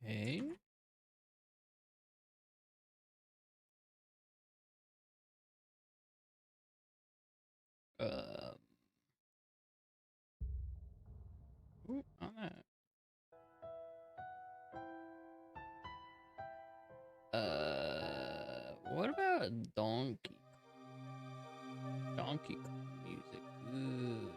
Okay. Uh, on that. What about Donkey Kong music? Ooh.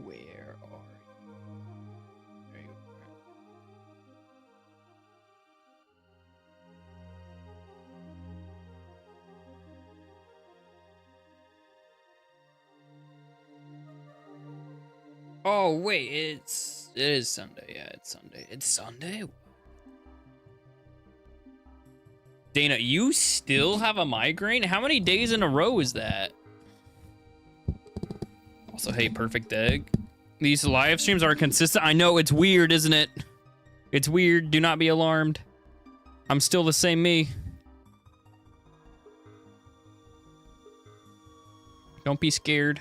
Where are you? There you are. Oh wait, it is Sunday. Yeah, it's Sunday. It's Sunday. Dana, you still have a migraine? How many days in a row is that? Also, hey, Perfect Egg. These live streams are consistent. I know, it's weird, isn't it? It's weird. Do not be alarmed. I'm still the same me. Don't be scared.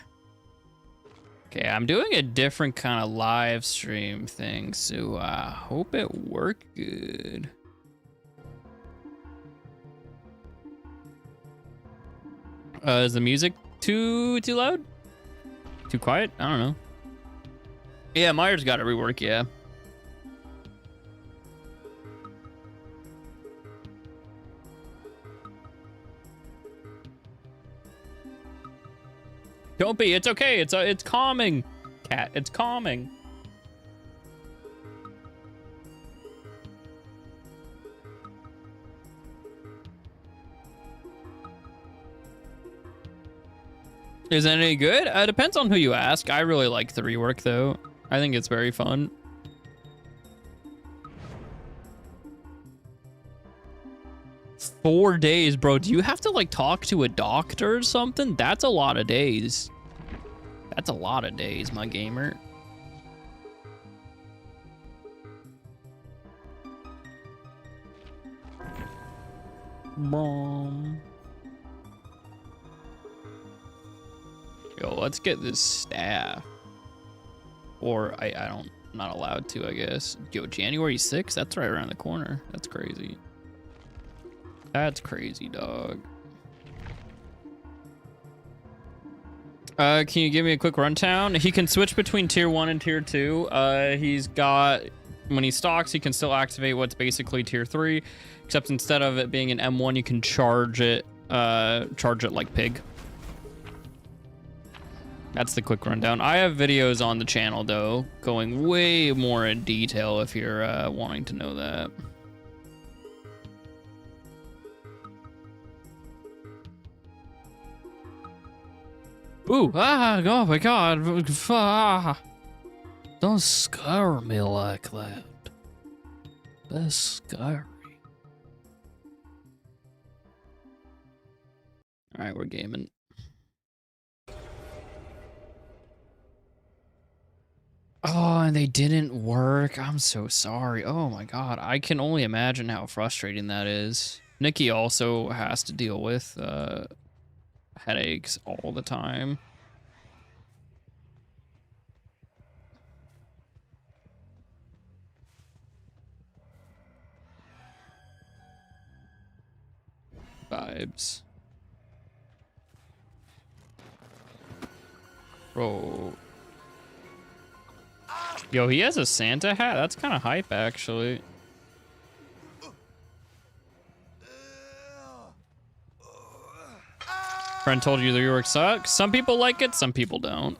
Okay, I'm doing a different kind of live stream thing, so I hope it worked good. Is the music too loud? Too quiet? I don't know. Yeah, Myers got to rework, yeah. Don't be, it's okay. It's calming. Cat, it's calming. Is it any good? It depends on who you ask. I really like the rework though. I think it's very fun. Four days, bro. Do you have to like talk to a doctor or something? That's a lot of days. That's a lot of days, my gamer. Boom. Yo, let's get this staff. Or I'm not allowed to, I guess. Yo, January 6th? That's right around the corner. That's crazy. That's crazy, dog. Can you give me a quick rundown? He can switch between tier 1 and tier 2. He's got, when he stocks, he can still activate what's basically tier 3, except instead of it being an M1, you can charge it like Pig. That's the quick rundown. I have videos on the channel, though, going way more in detail if you're wanting to know that. Ooh, oh my god. Don't scare me like that. That's scary. All right, we're gaming. Oh, and they didn't work. I'm so sorry. Oh my god. I can only imagine how frustrating that is. Nikki also has to deal with headaches all the time. Vibes. Bro. Yo, he has a Santa hat? That's kind of hype, actually. Friend told you the rework sucks. Some people like it, some people don't.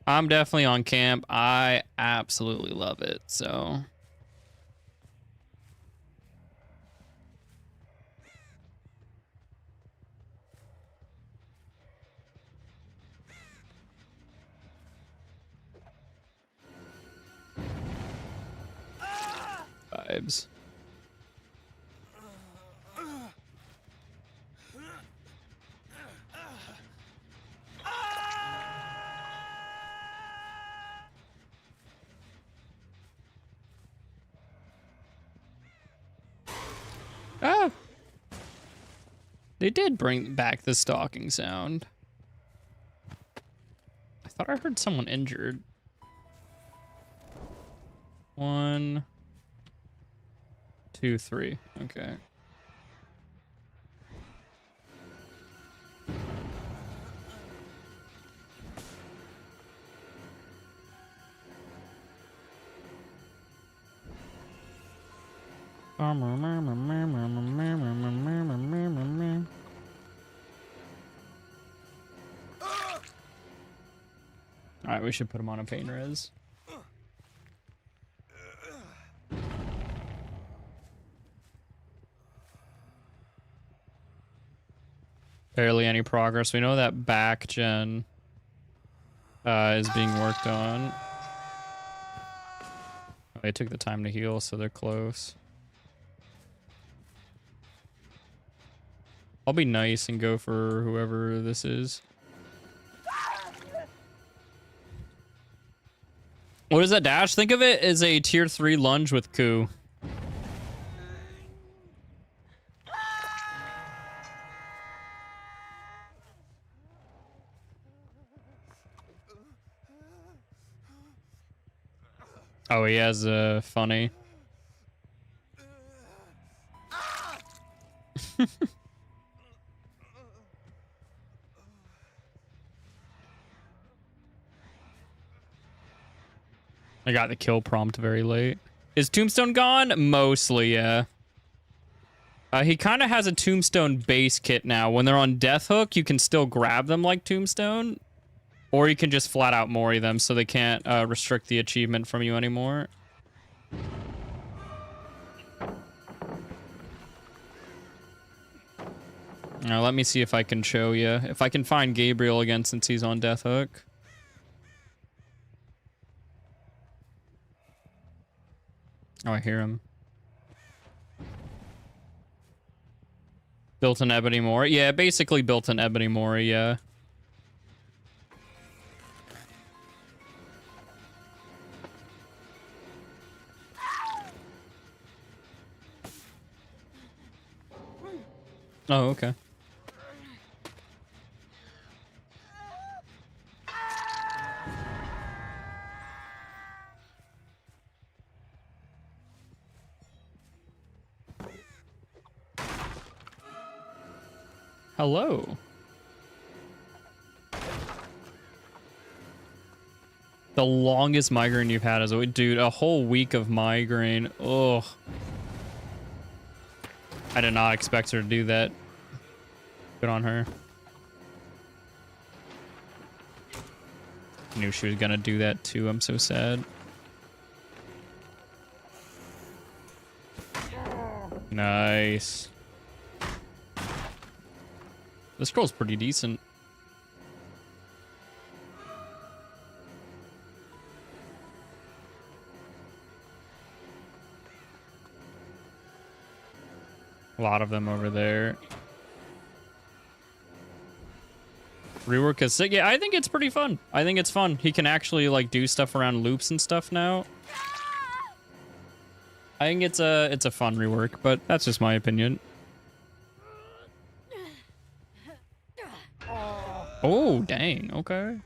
I'm definitely on camp. I absolutely love it, so. Vibes. Ah! They did bring back the stalking sound. I thought I heard someone injured. 1, 2, 3. Okay. Alright, we should put him on a pain res. Barely any progress. We know that back gen is being worked on. Oh, they took the time to heal, so they're close. I'll be nice and go for whoever this is. What is that dash? Think of it as a tier 3 lunge with Ku. Oh, he has a funny. I got the kill prompt very late. Is Tombstone gone? Mostly, yeah. He kind of has a Tombstone base kit now. When they're on Death Hook, you can still grab them like Tombstone. Or you can just flat out Mori them so they can't restrict the achievement from you anymore. Now, let me see if I can show you. If I can find Gabriel again since he's on Death Hook. Oh, I hear him. Built an Ebony Mori. Yeah, basically built an Ebony Mori, yeah. Oh, okay. Hello. The longest migraine you've had is a dude, a whole week of migraine. Ugh. I did not expect her to do that. Good on her. Knew she was gonna do that too. I'm so sad. Nice. This girl's pretty decent. A lot of them over there. Rework is sick. Yeah, I think it's pretty fun. I think it's fun. He can actually like do stuff around loops and stuff now. I think it's a fun rework, but that's just my opinion. Oh, dang. Okay.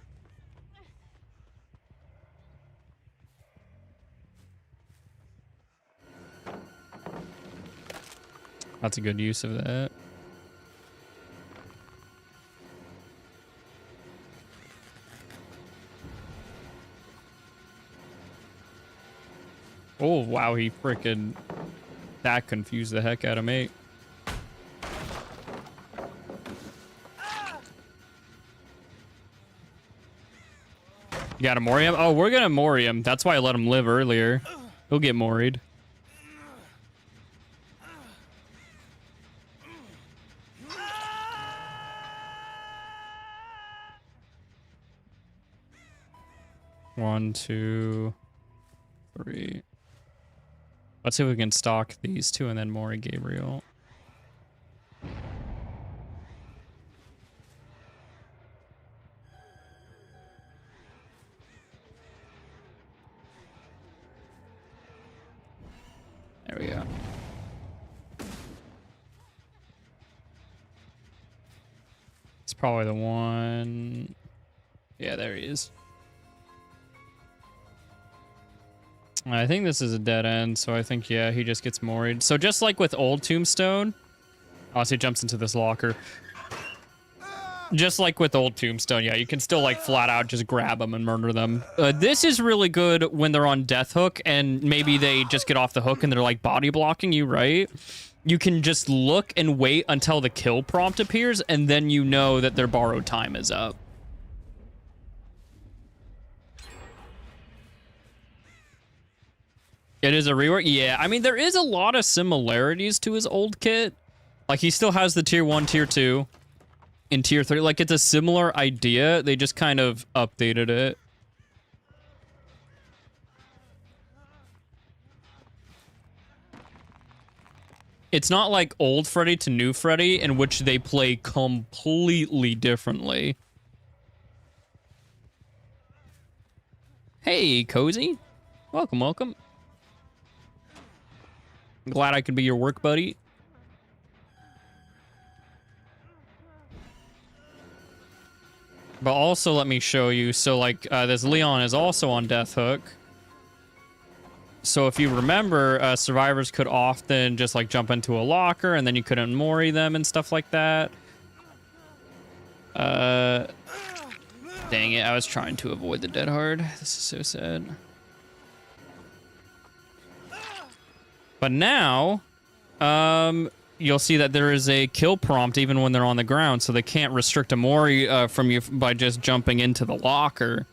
That's a good use of that. Oh, wow, he freaking... That confused the heck out of me. You got a Mori him? Oh, we're gonna Mori him. That's why I let him live earlier. He'll get Mori'd. One, two, three. Let's see if we can stalk these two and then Mori Gabriel. There we go. Probably the one. Yeah, there he is. I think this is a dead end, so I think, yeah, he just gets moried. So just like with old Tombstone... Oh, so he jumps into this locker. Just like with old Tombstone, yeah, you can still, like, flat out just grab them and murder them. This is really good when they're on death hook, and maybe they just get off the hook and they're, like, body blocking you, right? You can just look and wait until the kill prompt appears, and then you know that their borrowed time is up. It is a rework? Yeah, I mean, there is a lot of similarities to his old kit. Like, he still has the tier 1, tier 2, and tier 3. Like, it's a similar idea. They just kind of updated it. It's not like old Freddy to new Freddy, in which they play completely differently. Hey, Cozy. Welcome, welcome. Glad I could be your work buddy. But also, let me show you. So, like, this Leon is also on death hook. So, if you remember, survivors could often just, like, jump into a locker, and then you couldn't mori them and stuff like that. Dang it, I was trying to avoid the dead hard. This is so sad. But now, you'll see that there is a kill prompt even when they're on the ground, so they can't restrict a mori from you by just jumping into the locker.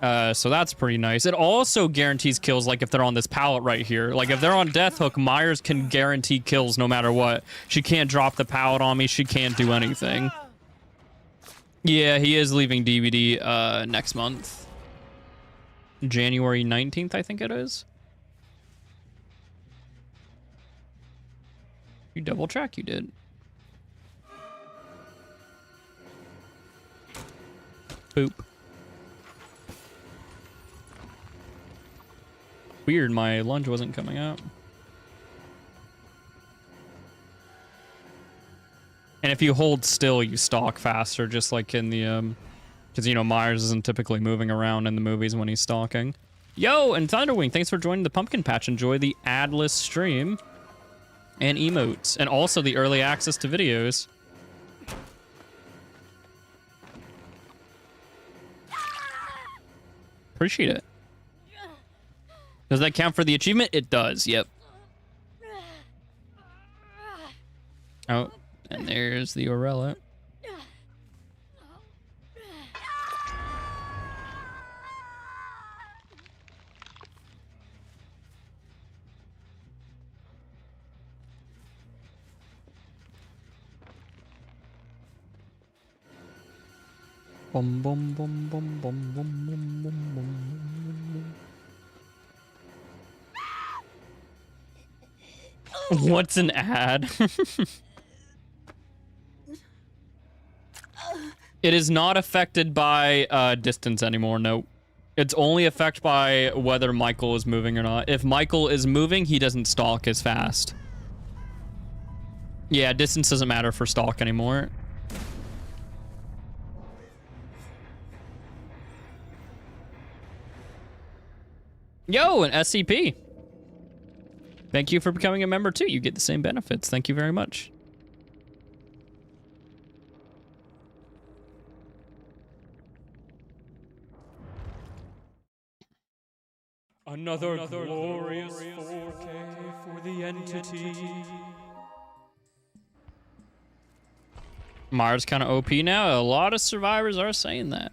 So that's pretty nice. It also guarantees kills, like if they're on this pallet right here. Like if they're on death hook, Myers can guarantee kills no matter what. She can't drop the pallet on me. She can't do anything. Yeah, he is leaving DVD next month. January 19th, I think it is. You double check, you did. Boop. Weird, my lunge wasn't coming out. And if you hold still, you stalk faster, just like in the, because, you know, Myers isn't typically moving around in the movies when he's stalking. Yo, and Thunderwing, thanks for joining the Pumpkin Patch. Enjoy the adless stream. And emotes, and also the early access to videos. Appreciate it. Does that count for the achievement? It does, yep. Oh, and there's the Orella. Bum bum bum bum bum bum bum bum bum. What's an ad? It is not affected by distance anymore, no. It's only affected by whether Michael is moving or not. If Michael is moving, he doesn't stalk as fast. Yeah, distance doesn't matter for stalk anymore. Yo, an SCP. Thank you for becoming a member too. You get the same benefits. Thank you very much. Another glorious 4K for the entity. Mars kind of OP now. A lot of survivors are saying that.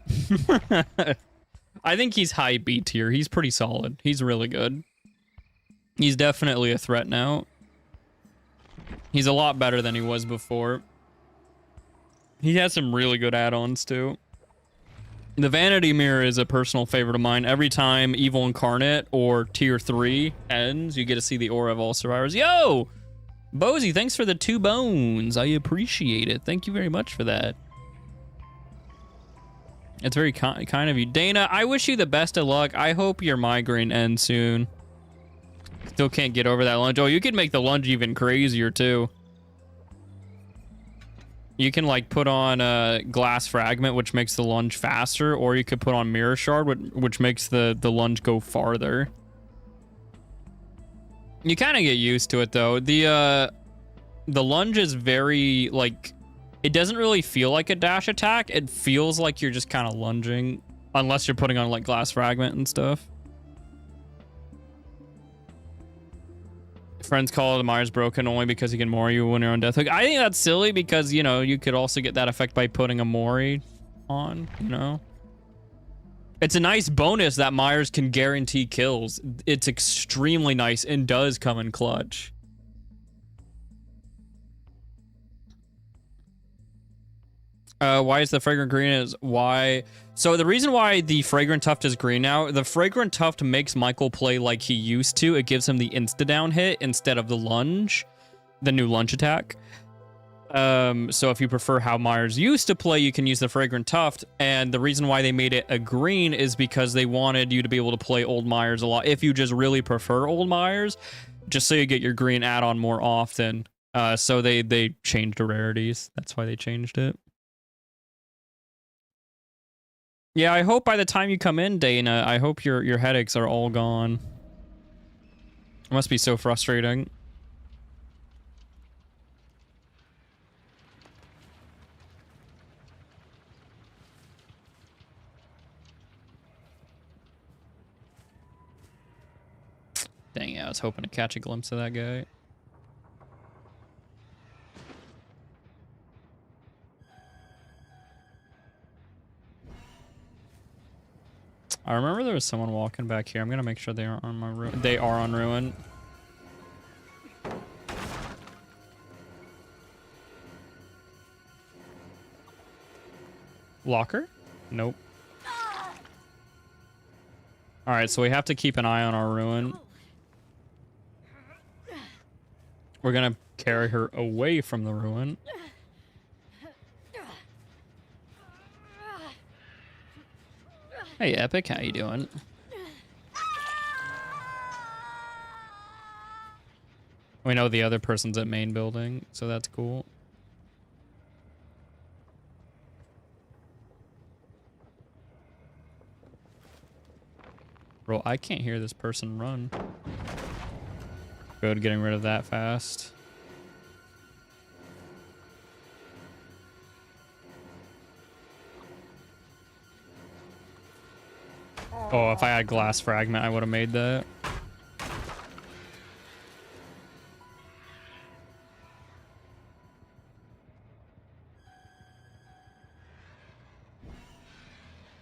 I think he's high B tier. He's pretty solid. He's really good. He's definitely a threat now. He's a lot better than he was before. He has some really good add-ons too. The Vanity Mirror is a personal favorite of mine. Every time Evil Incarnate or Tier 3 ends, you get to see the aura of all survivors. Yo! Bozy, thanks for the 2 bones. I appreciate it. Thank you very much for that. It's very kind of you. Dana, I wish you the best of luck. I hope your migraine ends soon. Still can't get over that lunge. Oh, you could make the lunge even crazier, too. You can like put on a glass fragment, which makes the lunge faster, or you could put on mirror shard, which makes the lunge go farther. You kind of get used to it though. The lunge is very like, it doesn't really feel like a dash attack. It feels like you're just kind of lunging, unless you're putting on like glass fragment and stuff. Friends call it Myers broken only because he can Mori you when you're on death hook. I think that's silly because, you know, you could also get that effect by putting a Mori on, you know. It's a nice bonus that Myers can guarantee kills. It's extremely nice and does come in clutch. Why is the fragrant green is why? So the reason why the fragrant tuft is green now, the fragrant tuft makes Michael play like he used to. It gives him the insta down hit instead of the lunge, the new lunge attack. So if you prefer how Myers used to play, you can use the fragrant tuft. And the reason why they made it a green is because they wanted you to be able to play old Myers a lot. If you just really prefer old Myers, just so you get your green add-on more often. So they changed the rarities. That's why they changed it. Yeah, I hope by the time you come in, Dana, I hope your headaches are all gone. It must be so frustrating. Dang, yeah, I was hoping to catch a glimpse of that guy. I remember there was someone walking back here. I'm gonna make sure they are on my ruin. They are on ruin. Locker? Nope. Alright, so we have to keep an eye on our ruin. We're gonna carry her away from the ruin. Hey, Epic, how you doing? We know the other person's at main building, so that's cool. Bro, I can't hear this person run. Good, getting rid of that fast. Oh, if I had glass fragment, I would have made that.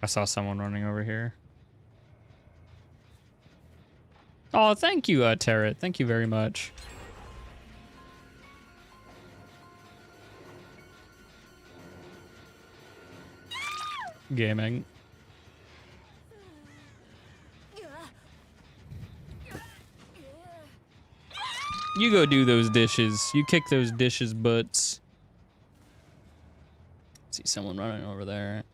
I saw someone running over here. Oh, thank you, Tarot. Thank you very much. Gaming. You go do those dishes. You kick those dishes butts. See someone running over there.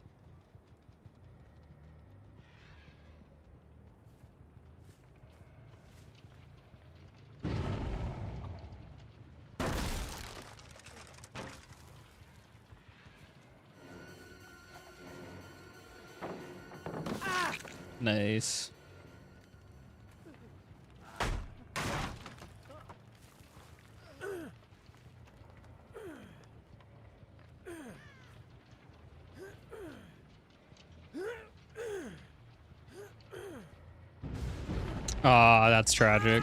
Nice. Ah, that's tragic.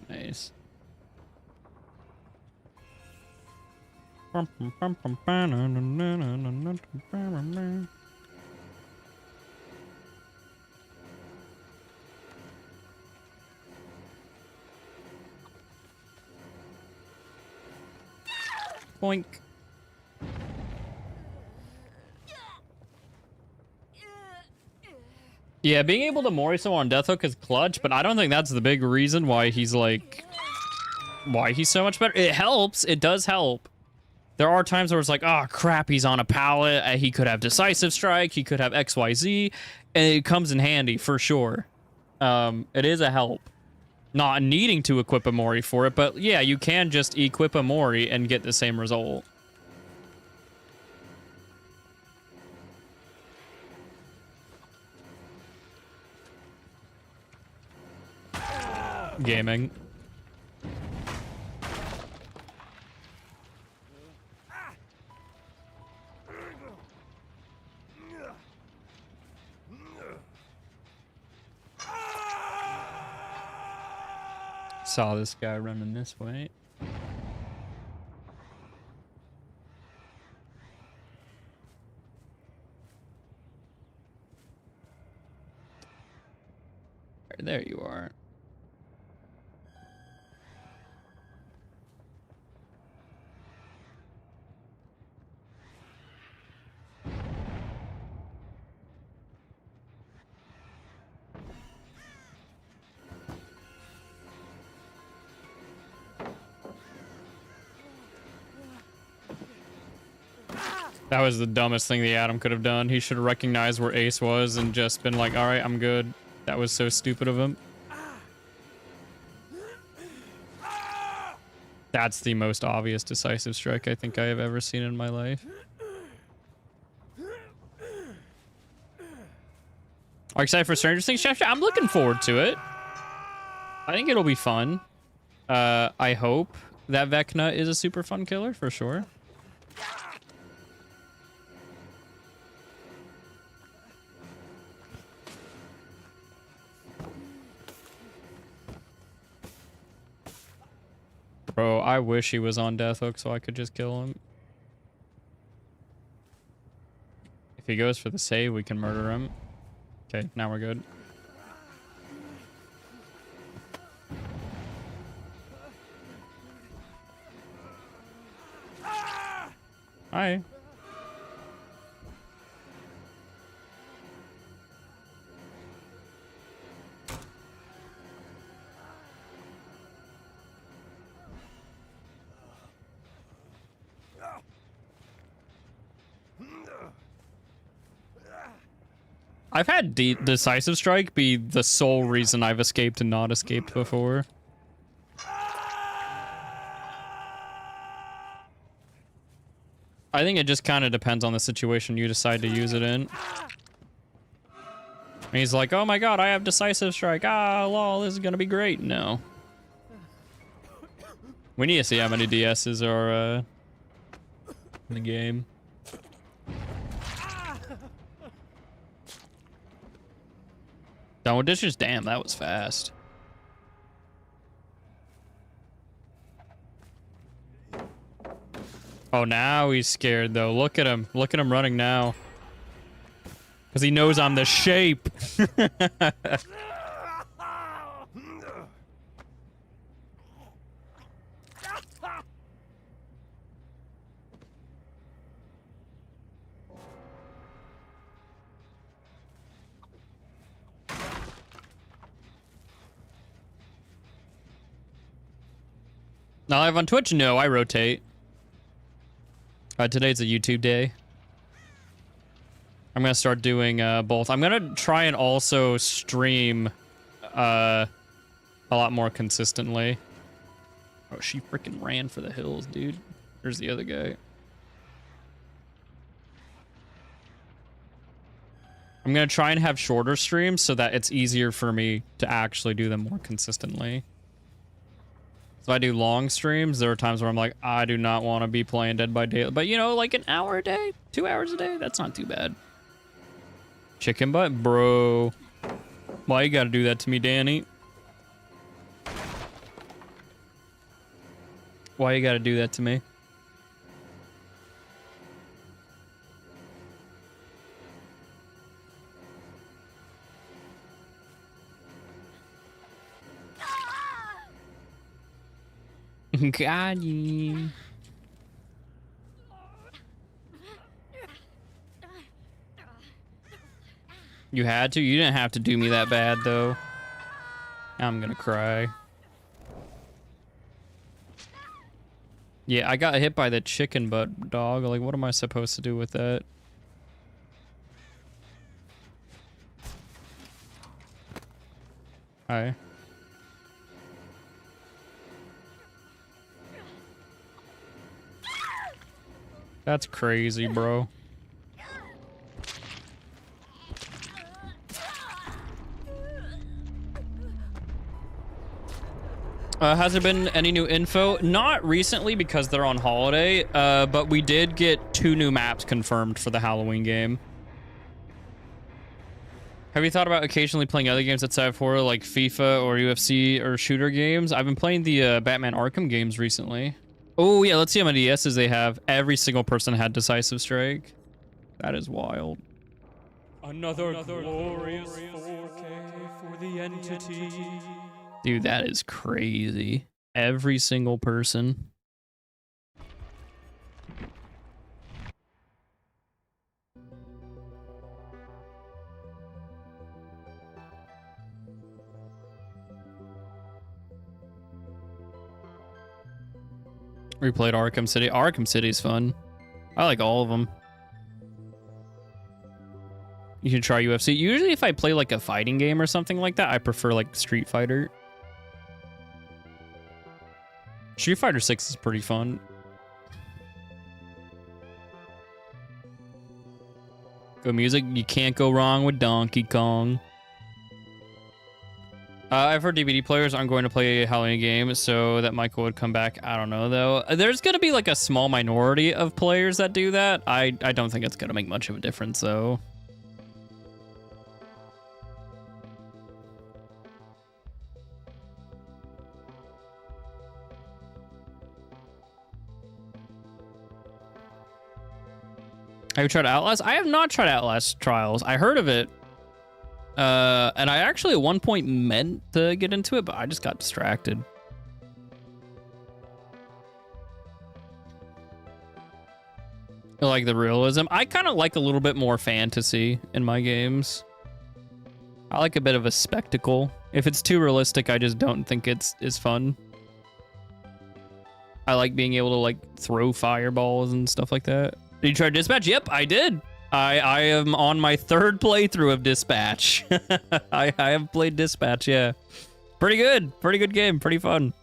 Nice. Boink. Yeah, being able to Mori someone on Death Hook is clutch, but I don't think that's the big reason why he's like... why he's so much better. It helps. It does help. There are times where it's like, oh crap, he's on a pallet. He could have decisive strike. He could have XYZ, and it comes in handy for sure. It is a help. Not needing to equip a Mori for it, but yeah, you can just equip a Mori and get the same result. Gaming. Saw this guy running this way. There you are. That was the dumbest thing the Atom could have done. He should have recognized where Ace was and just been like, all right, I'm good. That was so stupid of him. That's the most obvious decisive strike I think I have ever seen in my life. Are you excited for Stranger Things, Chef? I'm looking forward to it. I think it'll be fun. I hope that Vecna is a super fun killer for sure. Bro, I wish he was on Death Hook so I could just kill him. If he goes for the save, we can murder him. Okay, now we're good. Hi. I've had decisive strike be the sole reason I've escaped and not escaped before. I think it just kind of depends on the situation you decide to use it in. And he's like, oh my god, I have decisive strike. Ah, lol, this is gonna be great. No. We need to see how many DSs are in the game. Done with dishes? Damn, that was fast. Oh, now he's scared, though. Look at him. Look at him running now. Because he knows I'm the shape. Not live on Twitch? No, I rotate. Today's a YouTube day. I'm gonna start doing both. I'm gonna try and also stream a lot more consistently. Oh, she freaking ran for the hills, dude. There's the other guy. I'm gonna try and have shorter streams so that it's easier for me to actually do them more consistently. So I do long streams. There are times where I'm like, I do not want to be playing Dead by Daylight. But, you know, like an hour a day, 2 hours a day, that's not too bad. Chicken butt? Bro. Why you gotta do that to me, Danny? Why you gotta do that to me? Got you. You had to? You didn't have to do me that bad, though. I'm gonna cry. Yeah, I got hit by the chicken butt dog. Like, what am I supposed to do with that? Hi. That's crazy, bro. Has there been any new info? Not recently because they're on holiday, but we did get 2 new maps confirmed for the Halloween game. Have you thought about occasionally playing other games outside of horror, like FIFA or UFC or shooter games? I've been playing the Batman Arkham games recently. Oh yeah, let's see how many DSs they have. Every single person had Decisive Strike. That is wild. Another glorious 4K for the entity. Dude, that is crazy. Every single person. We played Arkham City. Arkham City's fun. I like all of them. You should try UFC. Usually if I play like a fighting game or something like that, I prefer like Street Fighter. Street Fighter 6 is pretty fun. Good music. You can't go wrong with Donkey Kong. I've heard DVD players aren't going to play a Halloween game, so that Michael would come back. I don't know, though. There's going to be like a small minority of players that do that. I don't think it's going to make much of a difference, though. Have you tried Outlast? I have not tried Outlast Trials. I heard of it. And I actually at one point meant to get into it, but I just got distracted. I like the realism. I kind of like a little bit more fantasy in my games. I like a bit of a spectacle. If it's too realistic, I just don't think it's fun. I like being able to like throw fireballs and stuff like that. Did you try Dispatch? Yep, I did. I am on my 3rd playthrough of Dispatch. I have played Dispatch, yeah. Pretty good. Pretty good game. Pretty fun.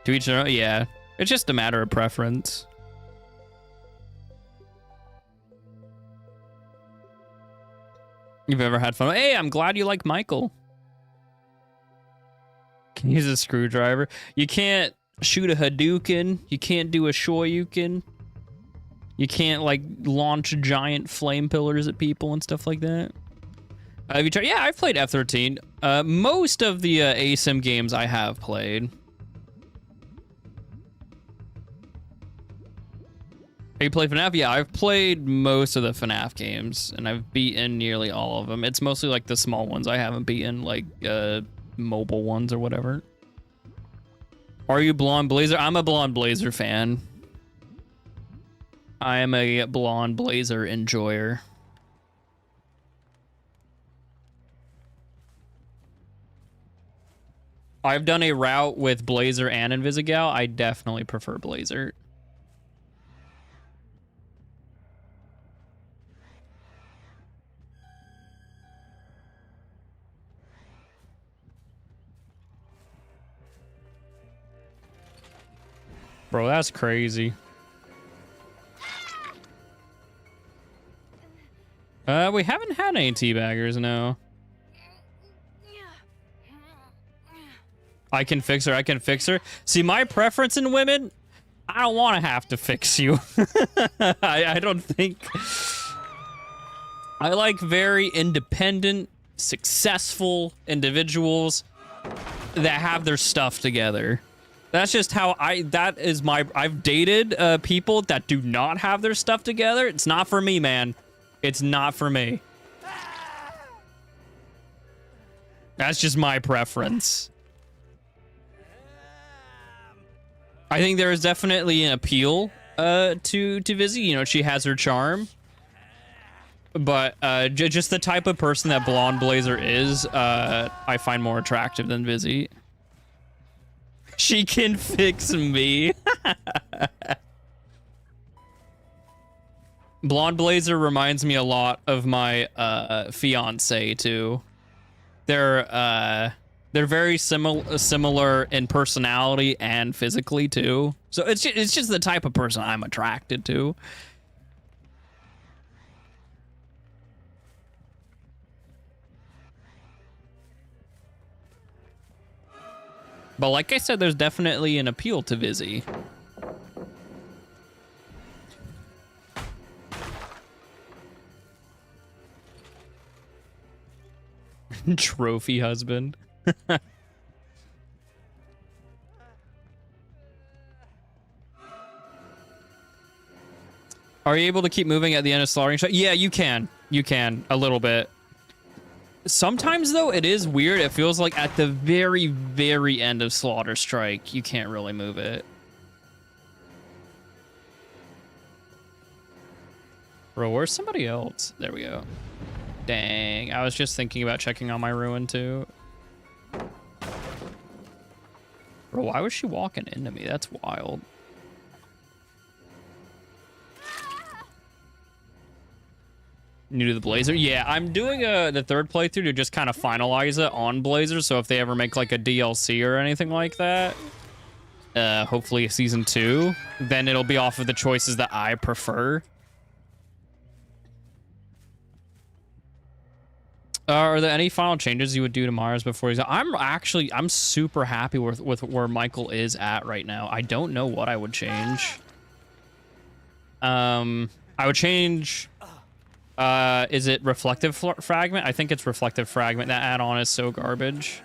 To each their own, yeah. It's just a matter of preference. You've ever had fun? Hey, I'm glad you like Michael. Can use a screwdriver. You can't shoot a Hadouken. You can't do a Shoryuken. You can't, like, launch giant flame pillars at people and stuff like that. Have you tried? Yeah, I've played F-13. Most of the ASIM games I have played. Have you played FNAF? Yeah, I've played most of the FNAF games, and I've beaten nearly all of them. It's mostly, like, the small ones I haven't beaten, like, mobile ones or whatever. Are you Blonde Blazer? I'm a Blonde Blazer fan. I am a Blonde Blazer enjoyer. I've done a route with Blazer and Invisigal. I definitely prefer Blazer. Bro, that's crazy. We haven't had any teabaggers, no. I can fix her, I can fix her. See, my preference in women, I don't want to have to fix you. I don't think... I like very independent, successful individuals that have their stuff together. That's just how that is my... I've dated people that do not have their stuff together. It's not for me, man. It's not for me. That's just my preference. I think there is definitely an appeal to Vizzy. You know, she has her charm. But just the type of person that Blonde Blazer is, I find more attractive than Vizzy. She can fix me. Blonde Blazer reminds me a lot of my fiance too. They're very similar in personality and physically too. So it's just the type of person I'm attracted to. But like I said, there's definitely an appeal to Vizzy. Trophy husband. Are you able to keep moving at the end of slaughtering shot? Yeah, you can. You can, a little bit. Sometimes, though, it is weird. It feels like at the very, very end of Slaughter Strike, you can't really move it. Bro, where's somebody else? There we go. Dang, I was just thinking about checking on my ruin, too. Bro, why was she walking into me? That's wild. New to the Blazer? Yeah, I'm doing the third playthrough to just kind of finalize it on Blazer, so if they ever make like a DLC or anything like that, hopefully season 2, then it'll be off of the choices that I prefer. Are there any final changes you would do to Mars before he's... I'm super happy with where Michael is at right now. I don't know what I would change. I would change... is it Reflective Fragment? I think it's Reflective Fragment. That add-on is so garbage.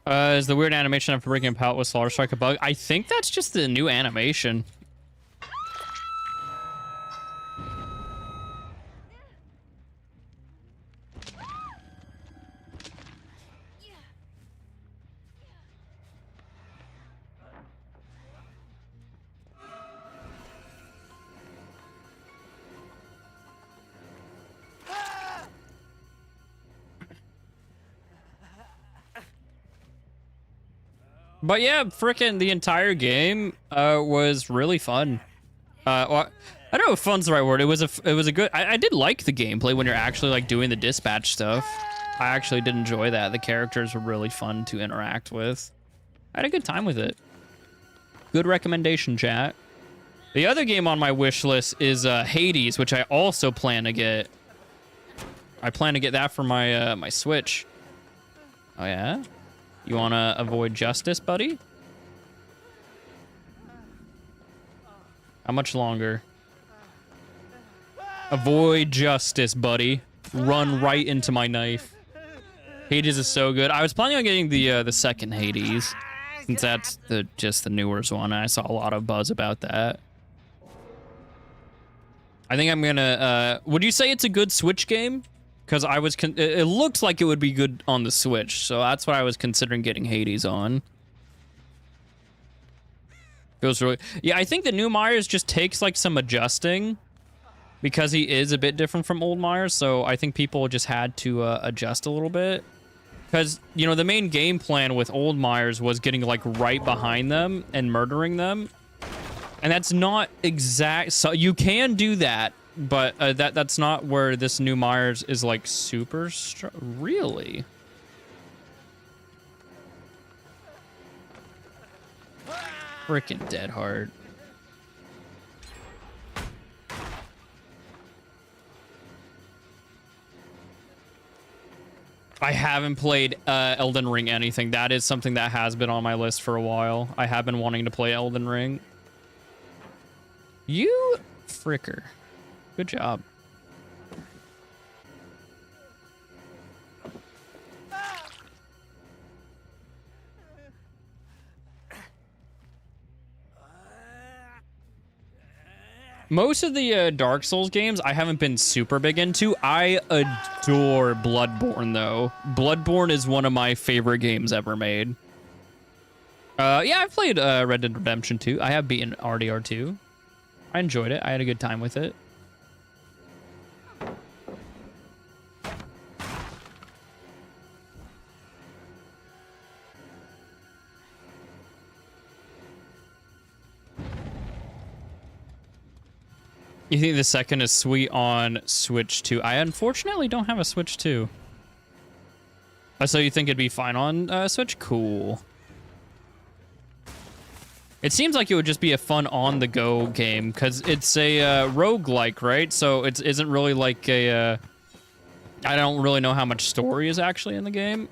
Is the weird animation after breaking a pallet with Slaughter Strike a bug? I think that's just the new animation. But yeah, frickin' the entire game was really fun. Well, I don't know if fun's the right word. It was a good... I did like the gameplay when you're actually like doing the dispatch stuff. I actually did enjoy that. The characters were really fun to interact with. I had a good time with it. Good recommendation, chat. The other game on my wish list is Hades, which I also plan to get. I plan to get that for my my Switch. Oh yeah? You want to avoid justice, buddy? How much longer? Avoid justice, buddy. Run right into my knife. Hades is so good. I was planning on getting the second Hades, since that's just the newer one. I saw a lot of buzz about that. I think I'm gonna... would you say it's a good Switch game? Because it looked like it would be good on the Switch, so that's what I was considering getting Hades on. Feels really... Yeah, I think the new Myers just takes like some adjusting, because he is a bit different from old Myers, so I think people just had to adjust a little bit. Because, you know, the main game plan with old Myers was getting like right behind them and murdering them. And that's not exact... So you can do that, but that's not where this new Myers is like super strong. Really? Frickin' Dead Hard. I haven't played Elden Ring anything. That is something that has been on my list for a while. I have been wanting to play Elden Ring. You fricker. Good job. Most of the Dark Souls games I haven't been super big into. I adore Bloodborne, though. Bloodborne is one of my favorite games ever made. Yeah, I've played Red Dead Redemption 2. I have beaten RDR2. I enjoyed it. I had a good time with it. You think the second is sweet on Switch 2? I unfortunately don't have a Switch 2. So you think it'd be fine on Switch? Cool. It seems like it would just be a fun on-the-go game, because it's a roguelike, right? So it isn't really like a... I don't really know how much story is actually in the game.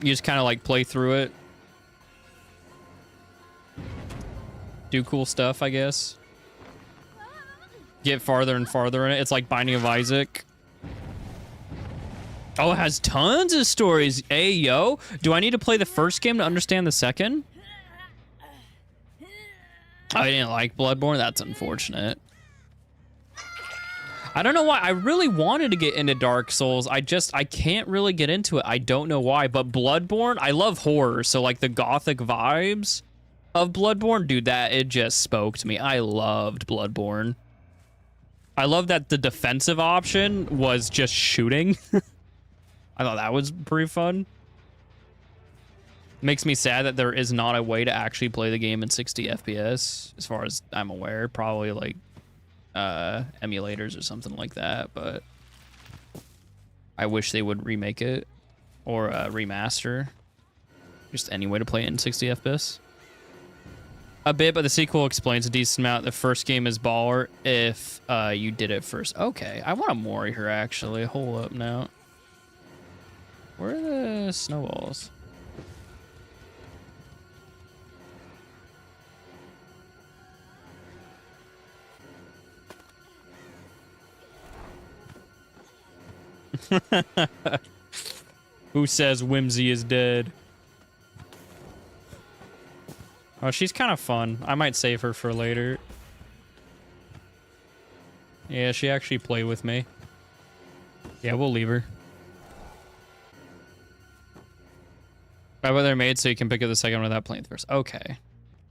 You just kind of like play through it. Do cool stuff, I guess. Get farther and farther in it. It's like Binding of Isaac. Oh, it has tons of stories. Hey, yo. Do I need to play the first game to understand the second? I didn't like Bloodborne. That's unfortunate. I don't know why. I really wanted to get into Dark Souls. I can't really get into it. I don't know why. But Bloodborne, I love horror. So, like, the gothic vibes of Bloodborne, dude, it just spoke to me. I loved Bloodborne. I love that the defensive option was just shooting. I thought that was pretty fun. Makes me sad that there is not a way to actually play the game in 60 FPS, as far as I'm aware. Probably like emulators or something like that, but I wish they would remake it or remaster. Just any way to play it in 60 FPS. A bit, but the sequel explains a decent amount. The first game is baller if you did it first. Okay, I want to Mori her, actually. Hold up now. Where are the snowballs? Who says Whimsy is dead? Oh, she's kind of fun. I might save her for later. Yeah, she actually played with me. Yeah, we'll leave her. Buy what they're made so you can pick up the second one without playing the first. Okay.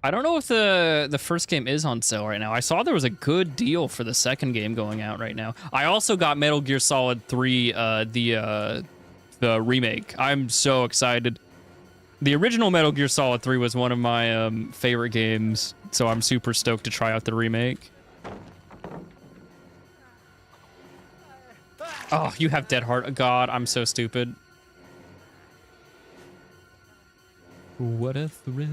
I don't know if the first game is on sale right now. I saw there was a good deal for the second game going out right now. I also got Metal Gear Solid 3, the remake. I'm so excited. The original Metal Gear Solid 3 was one of my favorite games, so I'm super stoked to try out the remake. Oh, you have Dead Heart. God, I'm so stupid. What a thrill.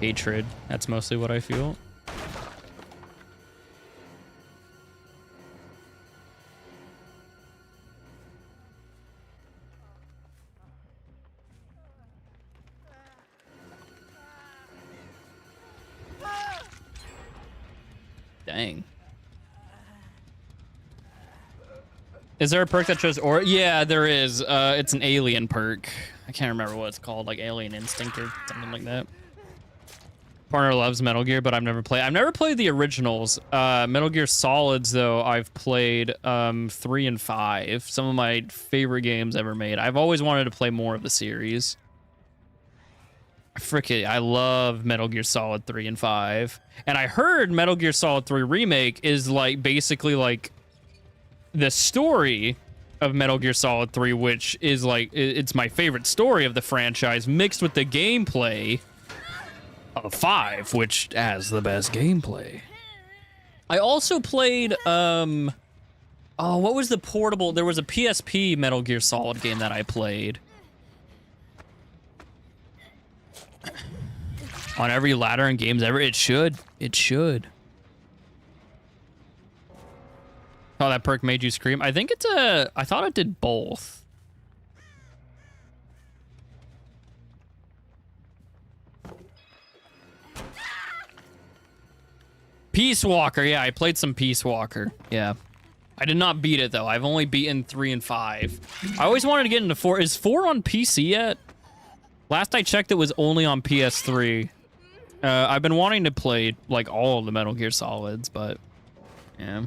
Hatred. That's mostly what I feel. Dang. Is there a perk that shows or yeah, there is. It's an alien perk. I can't remember what it's called, like Alien Instinct or something like that. Partner loves Metal Gear, but I've never played the originals. Metal Gear Solids, though, I've played 3 and 5. Some of my favorite games ever made. I've always wanted to play more of the series. Frickin', I love Metal Gear Solid 3 and 5. And I heard Metal Gear Solid 3 Remake is like basically like the story of Metal Gear Solid 3, which is like, it's my favorite story of the franchise, mixed with the gameplay of 5, which has the best gameplay. I also played, oh, what was the portable? There was a PSP Metal Gear Solid game that I played. On every ladder in games ever. It should. It should. Oh, that perk made you scream. I think it's a... I thought it did both. Peace Walker. Yeah, I played some Peace Walker. Yeah. I did not beat it, though. I've only beaten 3 and 5. I always wanted to get into 4. Is 4 on PC yet? Last I checked, it was only on PS3. I've been wanting to play like all of the Metal Gear Solids, but yeah.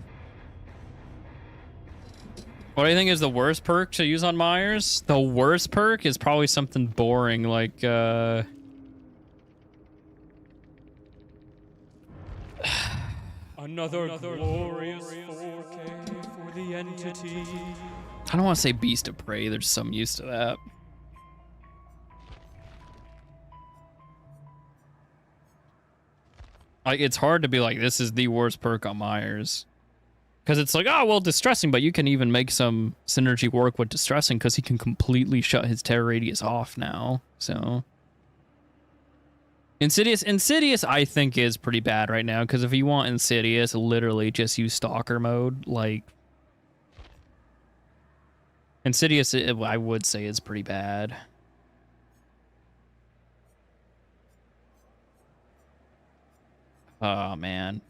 What do you think is the worst perk to use on Myers? The worst perk is probably something boring like Another glorious 4K for the entity. I don't want to say Beast of Prey. There's some use to that. Like, it's hard to be like, this is the worst perk on Myers. Because it's like, oh, well, distressing, but you can even make some synergy work with distressing because he can completely shut his terror radius off now. So Insidious, I think, is pretty bad right now because if you want Insidious, literally just use Stalker mode. Like, Insidious, I would say, is pretty bad. Oh, man.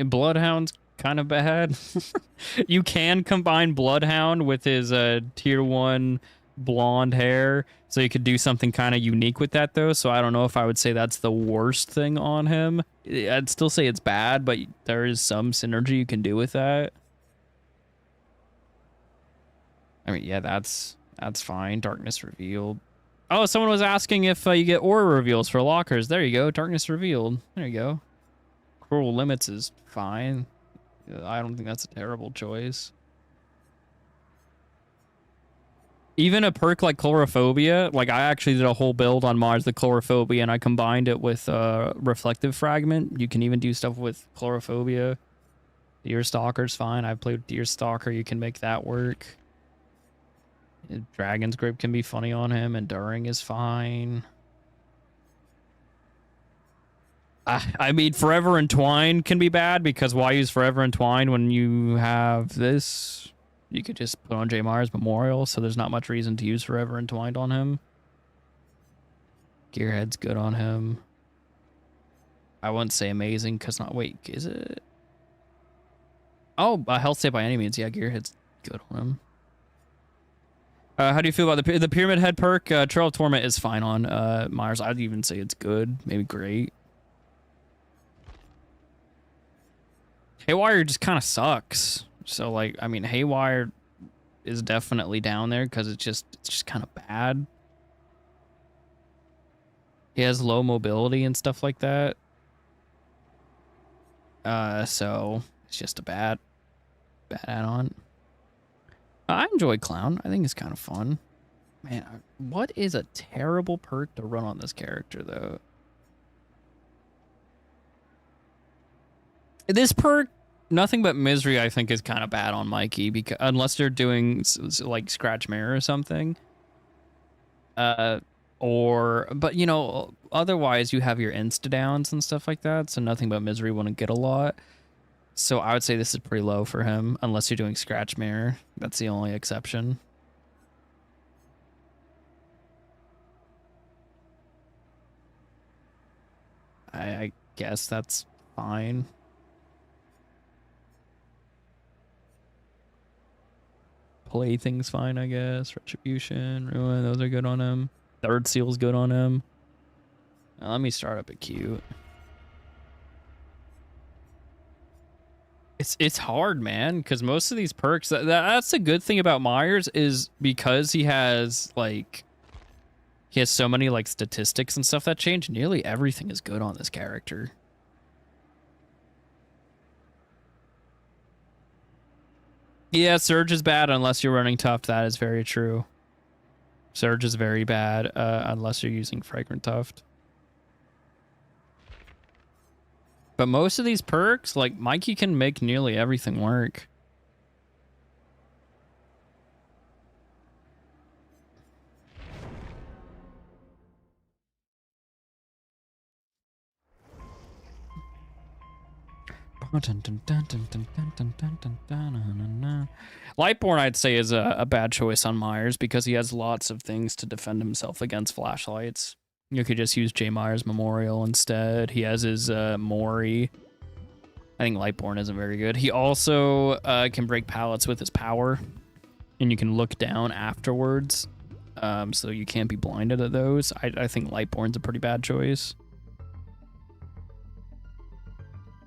Bloodhound's kind of bad. You can combine Bloodhound with his tier 1 blonde hair, so you could do something kind of unique with that, though. So I don't know if I would say that's the worst thing on him. I'd still say it's bad, but there is some synergy you can do with that. I mean, yeah, that's fine. Darkness Revealed. Oh, someone was asking if you get aura reveals for lockers. There you go. Darkness Revealed. There you go. Cruel Limits is fine. I don't think that's a terrible choice. Even a perk like Chlorophobia, like I actually did a whole build on Mars, the Chlorophobia, and I combined it with Reflective Fragment. You can even do stuff with Chlorophobia. Deer Stalker's fine. I've played with Deer Stalker. You can make that work. Dragon's Grip can be funny on him. Enduring is fine. I mean, Forever Entwined can be bad because why use Forever Entwined when you have this? You could just put on J. Myers Memorial, so there's not much reason to use Forever Entwined on him. Gearhead's good on him. I wouldn't say amazing because not. Wait, is it? Oh, Health Save by any means. Yeah, Gearhead's good on him. How do you feel about the Pyramid Head perk? Trail of Torment is fine on Myers. I'd even say it's good, maybe great. Haywire just kind of sucks. So, like, I mean, Haywire is definitely down there because it's just kind of bad. He has low mobility and stuff like that. So it's just a bad add-on. I enjoy Clown. I think it's kind of fun. Man, what is a terrible perk to run on this character, though? This perk, Nothing But Misery, I think is kind of bad on Mikey because unless they're doing like Scratch Mirror or something. But you know, otherwise you have your insta downs and stuff like that. So Nothing But Misery wouldn't get a lot. So I would say this is pretty low for him unless you're doing Scratch Mirror. That's the only exception. I guess that's fine. Plaything's fine, I guess. Retribution, Ruin, those are good on him. Third Seal's good on him. Now, let me start up a cute. It's hard, man, because most of these perks, that's the good thing about Myers is because he has so many like statistics and stuff that change, nearly everything is good on this character. Yeah, Surge is bad unless you're running Tuft. That is very true. Surge is very bad unless you're using Fragrant Tuft. But most of these perks, like Mikey can make nearly everything work. Lightborn, I'd say, is a bad choice on Myers because he has lots of things to defend himself against flashlights. You could just use J. Myers Memorial instead. He has his Mori. I think Lightborn isn't very good. He also can break pallets with his power, and you can look down afterwards. So you can't be blinded at those. I think Lightborn's a pretty bad choice.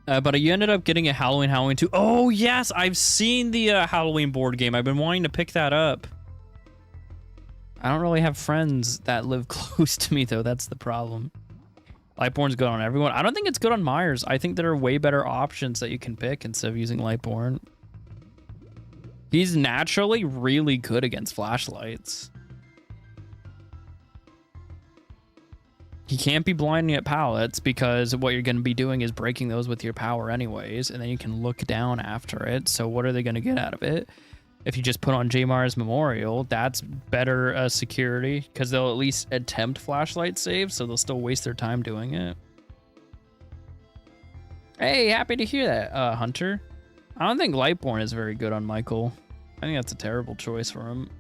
But you ended up getting a Halloween 2. Oh, yes, I've seen the Halloween board game. I've been wanting to pick that up. I don't really have friends that live close to me, though. That's the problem. Lightborn's good on everyone. I don't think it's good on Myers. I think there are way better options that you can pick instead of using Lightborn. He's naturally really good against flashlights. He can't be blinding at pallets because what you're going to be doing is breaking those with your power anyways, and then you can look down after it. So what are they going to get out of it? If you just put on J-Mars Memorial, that's better security because they'll at least attempt flashlight saves, so they'll still waste their time doing it. Hey, happy to hear that, Hunter. I don't think Lightborn is very good on Michael. I think that's a terrible choice for him.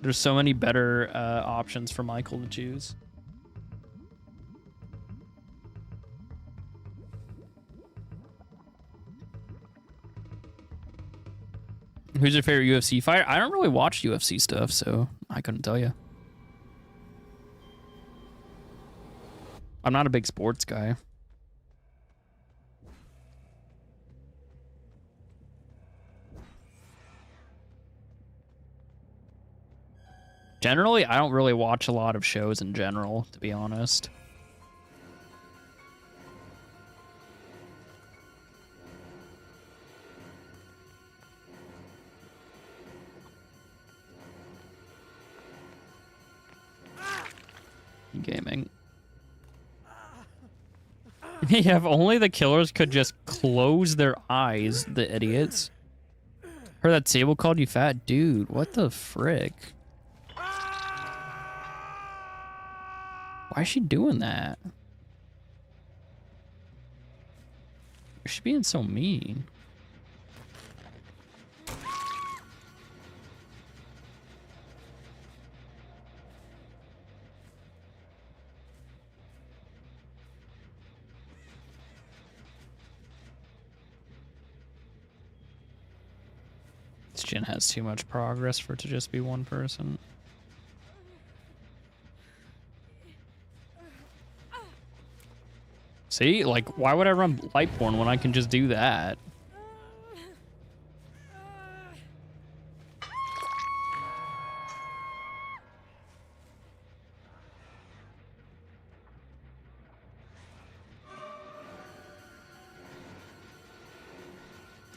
There's so many better options for Michael to choose. Who's your favorite UFC fighter? I don't really watch UFC stuff, so I couldn't tell you. I'm not a big sports guy. Generally, I don't really watch a lot of shows in general, to be honest. Gaming. Yeah, if only the killers could just close their eyes, the idiots. Heard that Sable called you fat? Dude, what the frick? Why is she doing that? She's being so mean. This gen has too much progress for it to just be one person. See, like, why would I run Lightborn when I can just do that?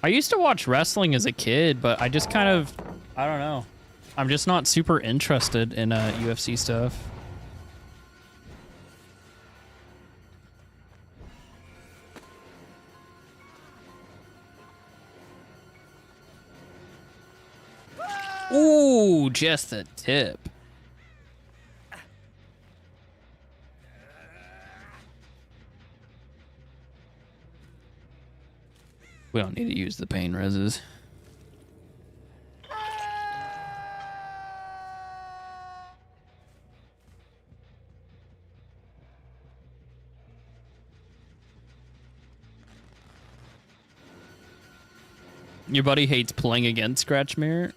I used to watch wrestling as a kid, but I just kind of, I don't know. I'm just not super interested in UFC stuff. Ooh, just the tip. We don't need to use the pain reses. Your buddy hates playing against Scratch Mirror.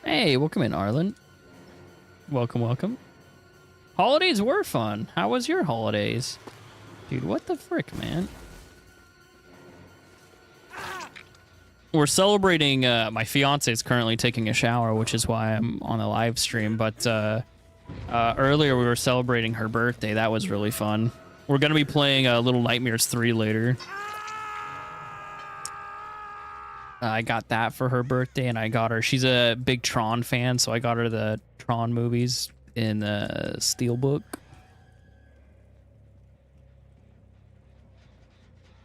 Hey, welcome in, Arlen. Welcome, welcome. Holidays were fun. How was your holidays? Dude, what the frick, man? We're celebrating, my fiance is currently taking a shower, which is why I'm on the live stream, but earlier we were celebrating her birthday. That was really fun. We're going to be playing Little Nightmares 3 later. I got that for her birthday, and I got her... She's a big Tron fan, so I got her the Tron movies in the Steelbook.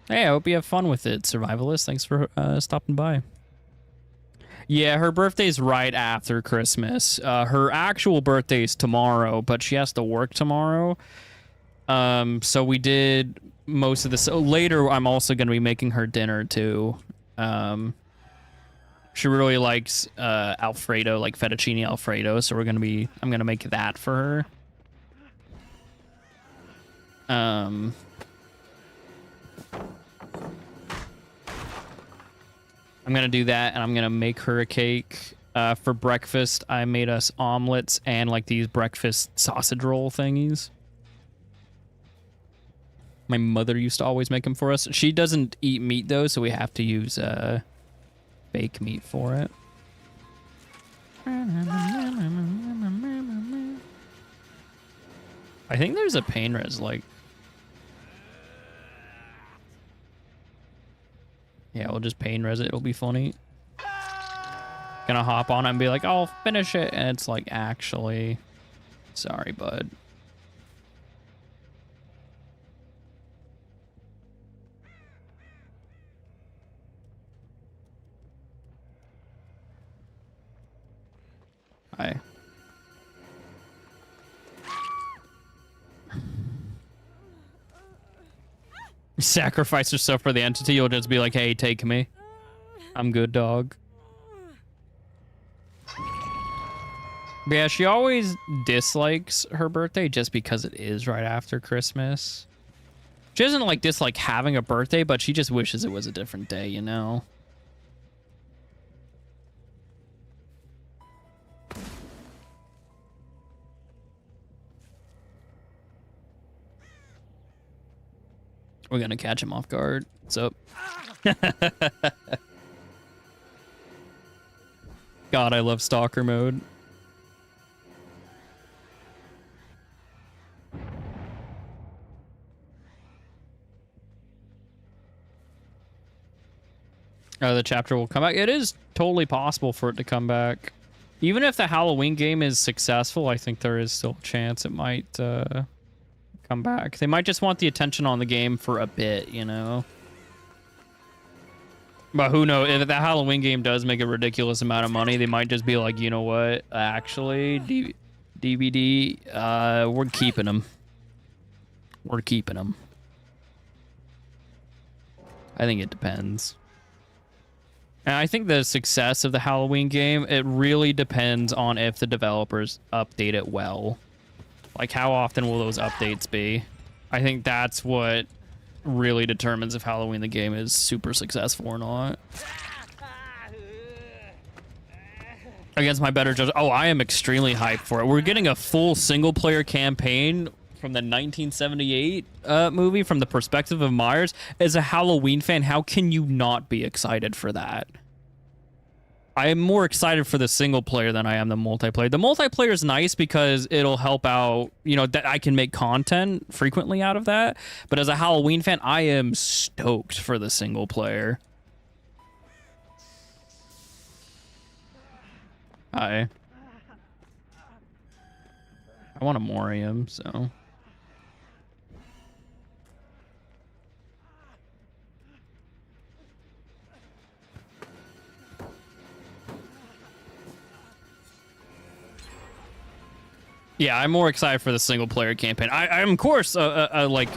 Hey, I hope you have fun with it, Survivalist. Thanks for stopping by. Yeah, her birthday's right after Christmas. Her actual birthday's tomorrow, but she has to work tomorrow. So we did most of this. So later, I'm also going to be making her dinner, too. She really likes Alfredo, like fettuccine Alfredo, so I'm gonna make that for her. I'm gonna do that, and I'm gonna make her a cake. For breakfast, I made us omelets and like these breakfast sausage roll thingies. My mother used to always make them for us. She doesn't eat meat though, so we have to use fake meat for it. I think there's a pain res like. Yeah, we'll just pain res it. It'll be funny. Gonna hop on it and be like, I'll finish it. And it's like, actually, sorry, bud. Hi. Sacrifice yourself for the entity. You'll just be like, hey, take me. I'm good, dog. But yeah, she always dislikes her birthday just because it is right after Christmas. She doesn't like dislike having a birthday, but she just wishes it was a different day, you know? We're gonna catch him off guard. What's up? God, I love stalker mode. The chapter will come back. It is totally possible for it to come back. Even if the Halloween game is successful, I think there is still a chance it might come back. They might just want the attention on the game for a bit, you know? But who knows? If the Halloween game does make a ridiculous amount of money, they might just be like, you know what? Actually, DVD, we're keeping them. We're keeping them. I think it depends. And I think the success of the Halloween game, it really depends on if the developers update it well. Like, how often will those updates be? I think that's what really determines if Halloween the game is super successful or not. Against my better judgment. Oh, I am extremely hyped for it. We're getting a full single-player campaign from the 1978 movie from the perspective of Myers. As a Halloween fan, how can you not be excited for that? I am more excited for the single player than I am the multiplayer. The multiplayer is nice because it'll help out, you know, that I can make content frequently out of that. But as a Halloween fan, I am stoked for the single player. I want a Morium, so... Yeah, I'm more excited for the single-player campaign. I'm, of course, like,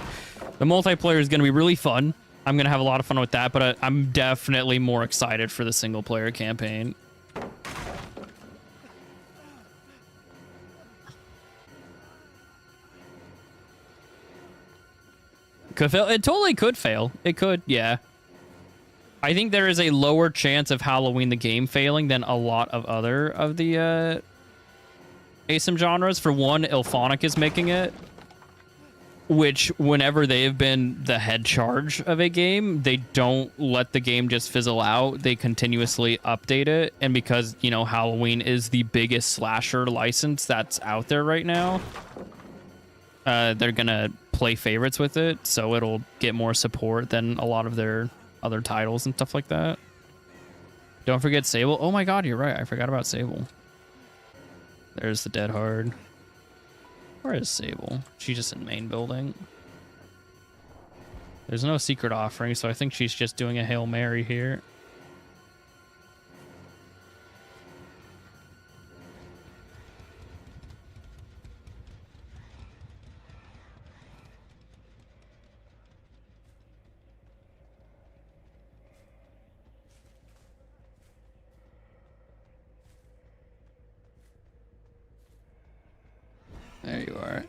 the multiplayer is going to be really fun. I'm going to have a lot of fun with that, but I'm definitely more excited for the single-player campaign. Could fail. It totally could fail. It could, yeah. I think there is a lower chance of Halloween the game failing than a lot of other of the ASIM genres. For one, Ilphonic is making it, which whenever they've been the head charge of a game, they don't let the game just fizzle out. They continuously update it. And because, you know, Halloween is the biggest slasher license that's out there right now, they're gonna play favorites with it, so it'll get more support than a lot of their other titles and stuff like that. Don't forget Sable. Oh my god, you're right. I forgot about Sable. There's the Dead Hard. Where is Sable? She's just in main building. There's no secret offering, so I think she's just doing a Hail Mary here. There you are.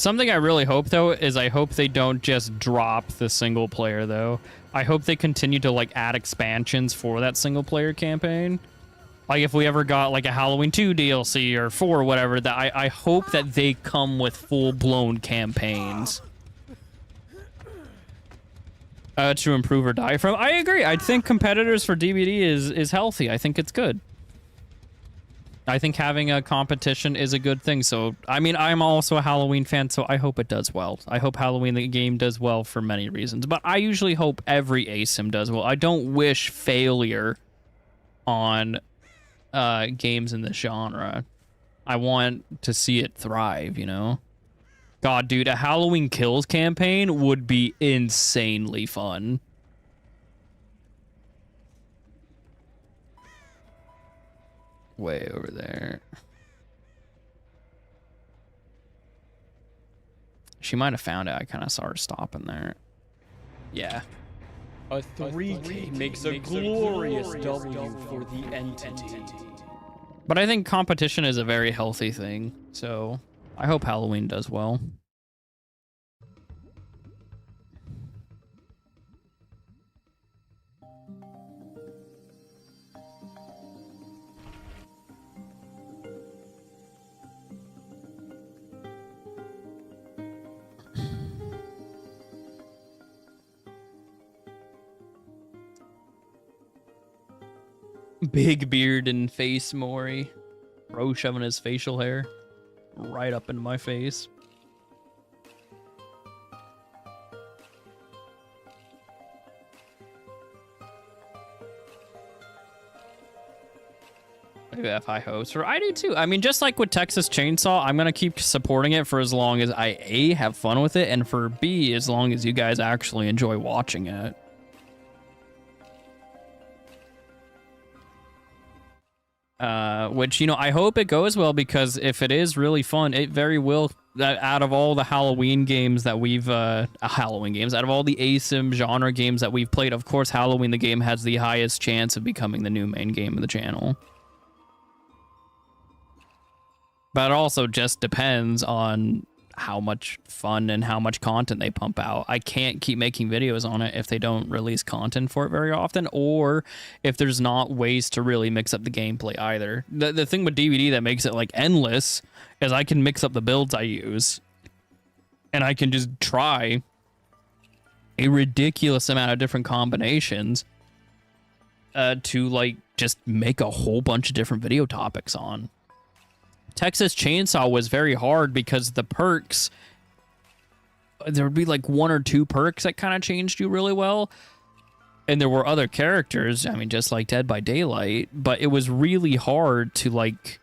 Something I really hope, though, is I hope they don't just drop the single player, though. I hope they continue to, like, add expansions for that single player campaign. Like, if we ever got, like, a Halloween 2 DLC or 4 or whatever, that I hope that they come with full-blown campaigns. To improve or die from. I agree. I think competitors for DBD is healthy. I think it's good. I think having a competition is a good thing. So, I mean, I'm also a Halloween fan, so I hope it does well. I hope Halloween the game does well for many reasons. But I usually hope every ASIM does well. I don't wish failure on games in this genre. I want to see it thrive, you know? God, dude, a Halloween Kills campaign would be insanely fun. Way over there. She might have found it. I kind of saw her stopping there. Yeah. A 3K makes a glorious W for the entity. But I think competition is a very healthy thing, so I hope Halloween does well. Big beard and face Mori. Bro shoving his facial hair right up into my face. I do have high hopes for. I do too. I mean, just like with Texas Chainsaw, I'm gonna keep supporting it for as long as I A, have fun with it, and for B, as long as you guys actually enjoy watching it. Which, you know, I hope it goes well, because if it is really fun, it very will. Out of all the Halloween games that we've, out of all the ASIM genre games that we've played, of course, Halloween the game has the highest chance of becoming the new main game of the channel. But it also just depends on how much fun and how much content they pump out. I can't keep making videos on it if they don't release content for it very often, or if there's not ways to really mix up the gameplay either. The thing with DVD that makes it like endless is I can mix up the builds I use, and I can just try a ridiculous amount of different combinations to like just make a whole bunch of different video topics on. Texas Chainsaw was very hard because the perks, there would be like 1 or 2 perks that kind of changed you really well. And there were other characters, I mean, just like Dead by Daylight, but it was really hard to like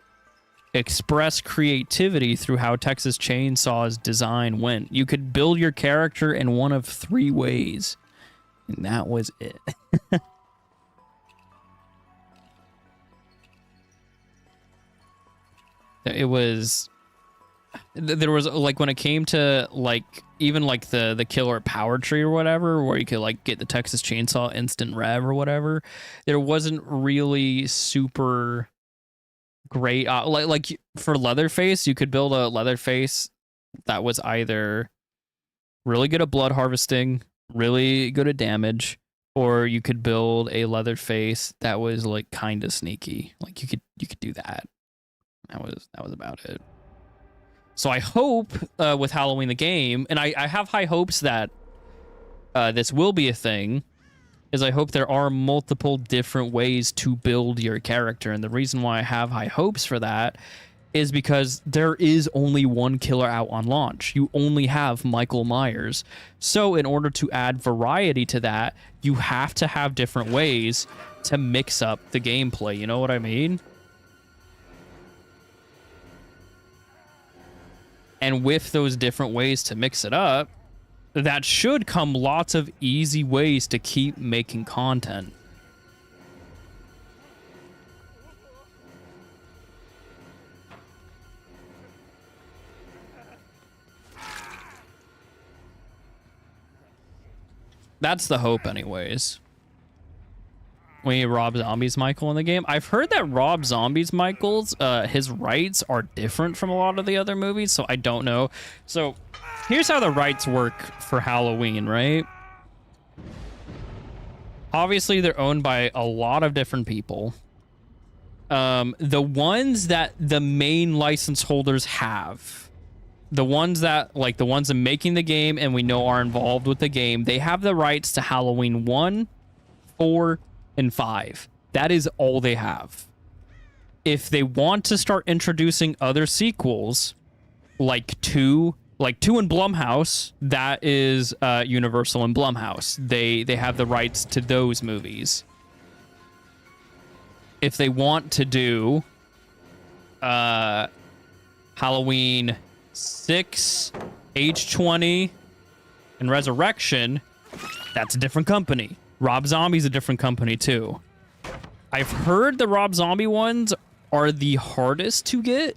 express creativity through how Texas Chainsaw's design went. You could build your character in one of 3 ways, and that was it. It was, there was like, when it came to like even like the killer power tree or whatever, where you could like get the Texas Chainsaw instant rev or whatever, there wasn't really super great like for Leatherface, you could build a Leatherface that was either really good at blood harvesting, really good at damage, or you could build a Leatherface that was like kind of sneaky. Like you could do that. That was about it. So I hope with Halloween the game, and I have high hopes that this will be a thing, is I hope there are multiple different ways to build your character. And the reason why I have high hopes for that is because there is only one killer out on launch. You only have Michael Myers. So in order to add variety to that, you have to have different ways to mix up the gameplay. You know what I mean? And with those different ways to mix it up, that should come lots of easy ways to keep making content. That's the hope anyways. We need Rob Zombie's Michael in the game. I've heard that Rob Zombie's Michael's, his rights are different from a lot of the other movies, so I don't know. So here's how the rights work for Halloween, right? Obviously, they're owned by a lot of different people. The ones that the main license holders have, the ones that, like, the ones that making the game and we know are involved with the game, they have the rights to Halloween 1, 4, and 5. That is all they have. If they want to start introducing other sequels, like 2 in Blumhouse, that is Universal and Blumhouse. They have the rights to those movies. If they want to do Halloween 6, H20, and Resurrection, that's a different company. Rob Zombie's a different company too. I've heard the Rob Zombie ones are the hardest to get,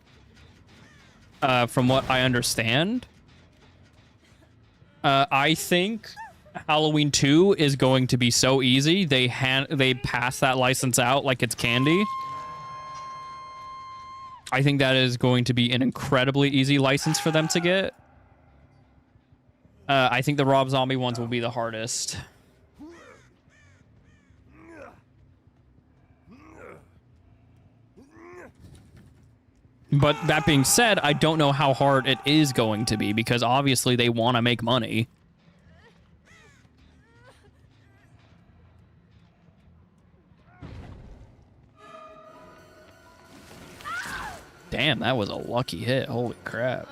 from what I understand. I think Halloween 2 is going to be so easy. They pass that license out like it's candy. I think that is going to be an incredibly easy license for them to get. I think the Rob Zombie ones will be the hardest. But that being said, I don't know how hard it is going to be because obviously they want to make money. Damn, that was a lucky hit. Holy crap.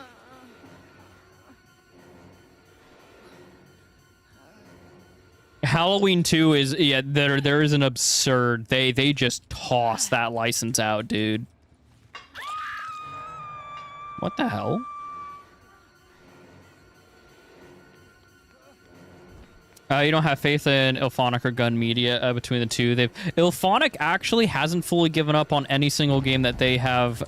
Halloween 2 is, yeah, there is an absurd. They just toss that license out, dude. What the hell? You don't have faith in Ilphonic or Gun Media between the two. Ilphonic actually hasn't fully given up on any single game that they have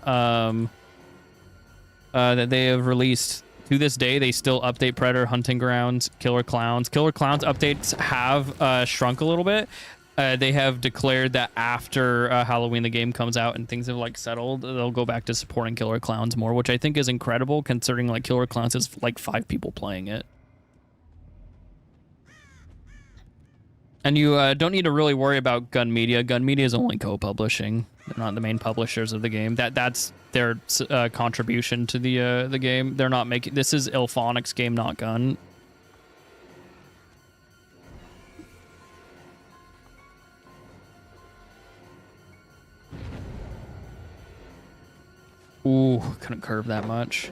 released. To this day, they still update Predator, Hunting Grounds, Killer Clowns. Killer Clowns updates have shrunk a little bit. They have declared that after Halloween the game comes out and things have like settled, they'll go back to supporting Killer Clowns more, which I think is incredible considering like Killer Clowns is like 5 people playing it. And you don't need to really worry about Gun Media. Gun Media is only co-publishing. They're not the main publishers of the game. That's their contribution to the game. They're not making... This is Ilphonic's game, not Gun. Ooh, couldn't curve that much.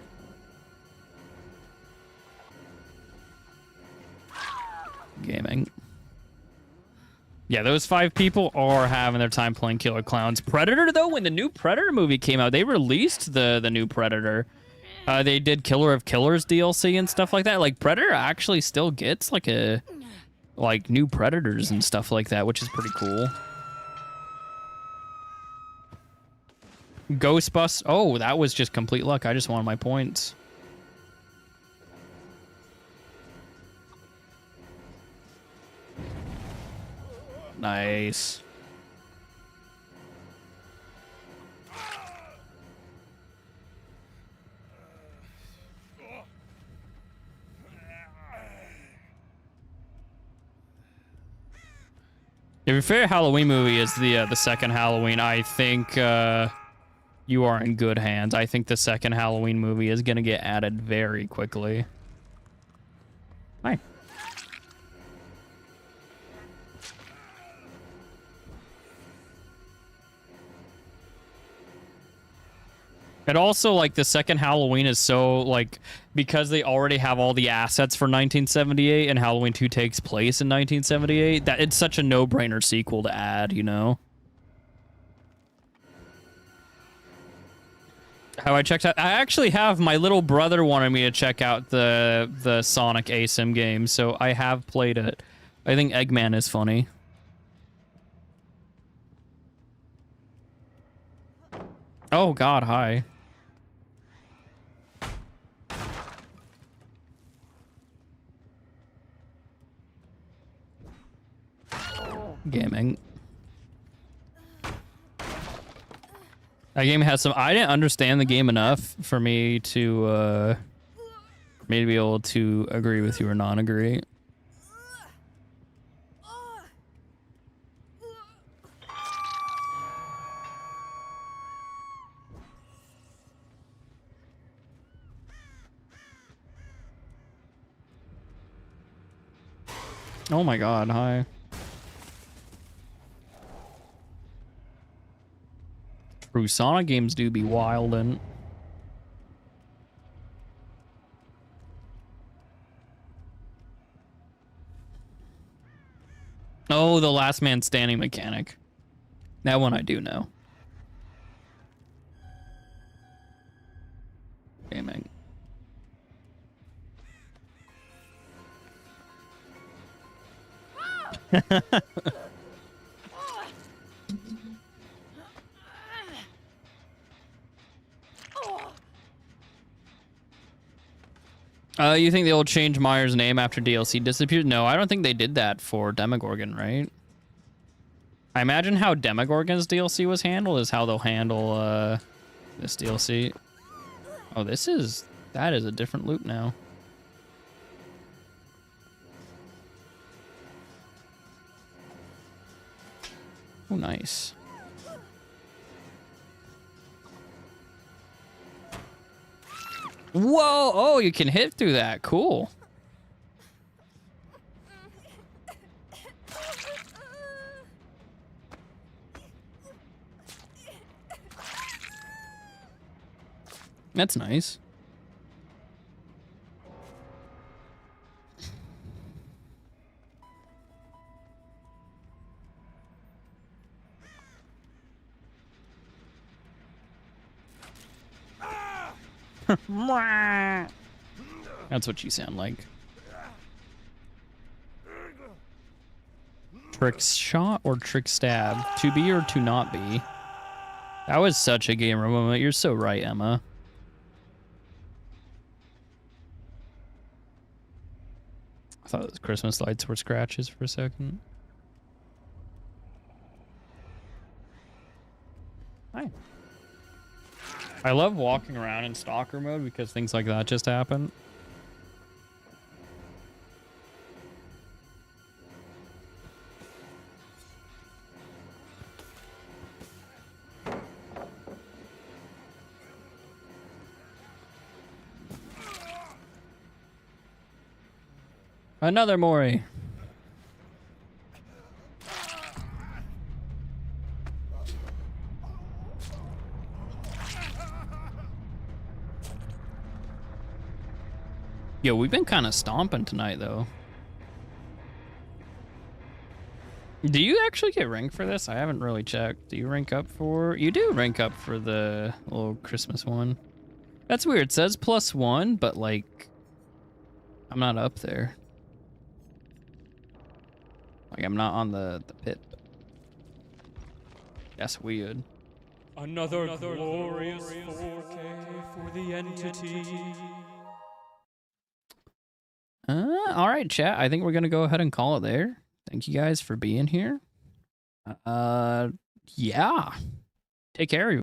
Gaming. Yeah, those 5 people are having their time playing Killer Clowns. Predator, though, when the new Predator movie came out, they released the new Predator. They did Killer of Killers DLC and stuff like that. Like, Predator actually still gets, like, new Predators and stuff like that, which is pretty cool. Ghostbusters. Oh, that was just complete luck. I just wanted my points. Nice. To be fair, Halloween movie is the second Halloween. I think you are in good hands. I think the second Halloween movie is gonna get added very quickly. Hi. And also, like, the second Halloween is so, like, because they already have all the assets for 1978 and Halloween 2 takes place in 1978, that it's such a no-brainer sequel to add, you know? How I checked out... I actually have... My little brother wanted me to check out the Sonic ASIM game, so I have played it. I think Eggman is funny. Oh, God, hi. Gaming. That game has some. I didn't understand the game enough for me to be able to agree with you or not agree. Oh my god, hi. True, Sonic games do be wildin'. Oh, the last man standing mechanic. That one I do know. Gaming. You think they'll change Myers' name after DLC disappeared? No, I don't think they did that for Demogorgon, right? I imagine how Demogorgon's DLC was handled is how they'll handle this DLC. Oh, that is a different loop now. Oh, nice. Whoa! Oh, you can hit through that. Cool. That's nice. That's what you sound like. Trick shot or trick stab? To be or to not be? That was such a gamer moment. You're so right, Emma. I thought those Christmas lights were scratches for a second. Hi. I love walking around in stalker mode because things like that just happen. Another Mori. Yo, we've been kind of stomping tonight, though. Do you actually get ranked for this? I haven't really checked. Do you rank up for... You do rank up for the little Christmas one. That's weird. It says +1, but, like... I'm not up there. Like, I'm not on the pit. That's weird. Another glorious 4K for the entity. All right, chat. I think we're gonna go ahead and call it there. Thank you guys for being here. Yeah. Take care, everybody.